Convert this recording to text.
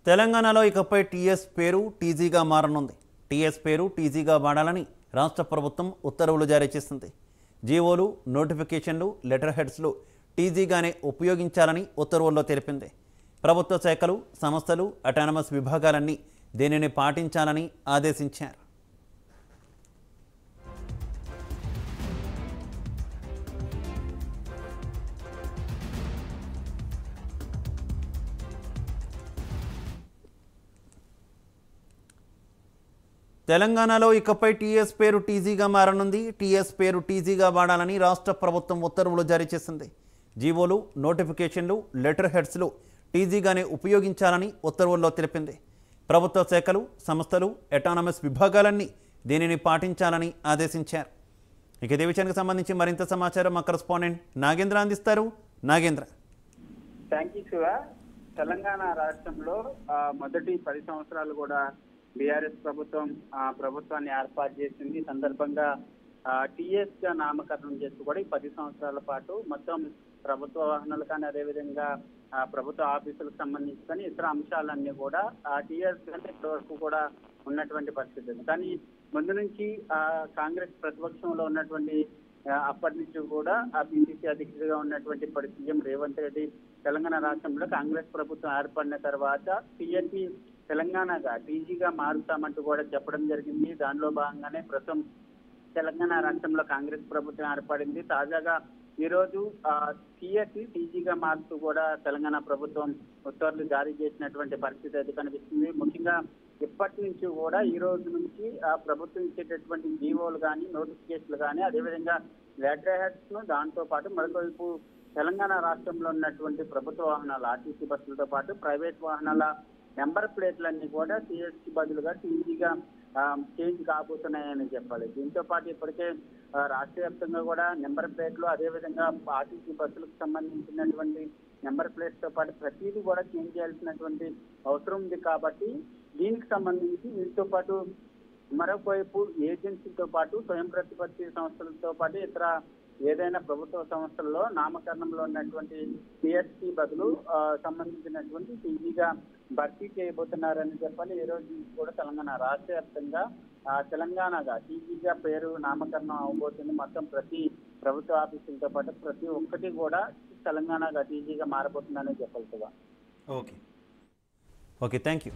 తెలంగాణలో ఇకపై టీఎస్ పేరు టీజీగా మారనుంది. టీఎస్ పేరు టీజీగా వాడాలని రాష్ట్ర ప్రభుత్వం ఉత్తర్వులు జారీ చేసింది. జీవోలు, నోటిఫికేషన్లు, లెటర్ హెడ్స్లు టీజీగానే ఉపయోగించాలని ఉత్తర్వుల్లో తెలిపింది. ప్రభుత్వ శాఖలు, సంస్థలు, అటానమస్ విభాగాలన్నీ దీనిని పాటించాలని ఆదేశించారు. తెలంగాణలో ఇకపై టీఎస్ పేరు టీజీగా మారనుంది. టీఎస్ పేరు టీజీగా వాడాలని రాష్ట్ర ప్రభుత్వం ఉత్తర్వులు జారీ చేసింది. జీవోలు, నోటిఫికేషన్లు, లెటర్ హెడ్స్లు టీజీగానే ఉపయోగించాలని ఉత్తర్వుల్లో తెలిపింది. ప్రభుత్వ శాఖలు, సంస్థలు, అటానమస్ విభాగాలన్నీ దీనిని పాటించాలని ఆదేశించారు. ఇక ఇదే విషయానికి సంబంధించి మరింత సమాచారం మా కరెస్పాండెంట్ నాగేంద్ర అందిస్తారు. నాగేంద్ర. Thank you Siva. తెలంగాణ రాష్ట్రంలో మొదటి 10 సంవత్సరాలు కూడా బీఆర్ఎస్ ప్రభుత్వాన్ని ఏర్పాటు చేసింది. ఈ సందర్భంగా టీఎస్ గా నామకరణం చేస్తూ కూడా ఈ 10 సంవత్సరాల పాటు మొత్తం ప్రభుత్వ వాహనాలు కానీ, అదేవిధంగా ప్రభుత్వ ఆఫీసులకు సంబంధించి కానీ ఇతర అంశాలన్నీ కూడా టీఎస్ గానే ఇప్పటివరకు కూడా ఉన్నటువంటి పరిస్థితి. కానీ ముందు నుంచి కాంగ్రెస్ ప్రతిపక్షంలో ఉన్నటువంటి అప్పటి నుంచి కూడా బీసీసీ అధ్యక్షుడిగా ఉన్నటువంటి సీఎం రేవంత్ రెడ్డి తెలంగాణ రాష్ట్రంలో కాంగ్రెస్ ప్రభుత్వం ఏర్పడిన తర్వాత టీఎస్ని తెలంగాణగా టీజీగా మారుతామంటూ కూడా చెప్పడం జరిగింది. దానిలో భాగంగానే ప్రస్తుతం తెలంగాణ రాష్ట్రంలో కాంగ్రెస్ ప్రభుత్వం ఏర్పడింది. తాజాగా ఈ రోజు టీఎస్ని టీజీగా మారుతూ కూడా తెలంగాణ ప్రభుత్వం ఉత్తర్వులు జారీ చేసినటువంటి పరిస్థితి అయితే కనిపిస్తుంది. ముఖ్యంగా ఇప్పటి నుంచి కూడా ఈ రోజు నుంచి ప్రభుత్వం ఇచ్చేటటువంటి జీవోలు కానీ, నోటిఫికేషన్లు కానీ, అదేవిధంగా లెటర్ హెడ్స్ ను దాంతో పాటు మరొకవైపు తెలంగాణ రాష్ట్రంలో ఉన్నటువంటి ప్రభుత్వ వాహనాలు, ఆర్టీసీ బస్సులతో పాటు ప్రైవేట్ వాహనాల నెంబర్ ప్లేట్లన్నీ కూడా టీఎస్కి బదులుగా టీజీగా చేంజ్ కాబోతున్నాయని చెప్పాలి. దీంతో పాటు ఇప్పటికే రాష్ట్ర వ్యాప్తంగా కూడా నెంబర్ ప్లేట్లు, అదేవిధంగా ఆర్టీసీ బస్సులకు సంబంధించినటువంటి నెంబర్ ప్లేట్స్ తో పాటు ప్రతిదీ కూడా చేంజ్ చేయాల్సినటువంటి అవసరం ఉంది. కాబట్టి దీనికి సంబంధించి వీటితో పాటు మరొకవైపు ఏజెన్సీతో పాటు స్వయం ప్రతిపత్తి సంస్థలతో పాటు ఇతర ఏదైనా ప్రభుత్వ సంస్థల్లో నామకరణంలో ఉన్నటువంటి టీఎస్కి బదులు సంబంధించినటువంటి టీజీగా భర్తీ చేయబోతున్నారని చెప్పాలి. ఈ రోజు కూడా తెలంగాణ రాష్ట్ర వ్యాప్తంగా తెలంగాణగా టీజీగా పేరు నామకరణం అవబోతుంది. మొత్తం ప్రతి ప్రభుత్వ ఆఫీసులతో పాటు ప్రతి ఒక్కటి కూడా తెలంగాణగా టీజీగా మారబోతుందని చెప్పాలి. Okay, thank you.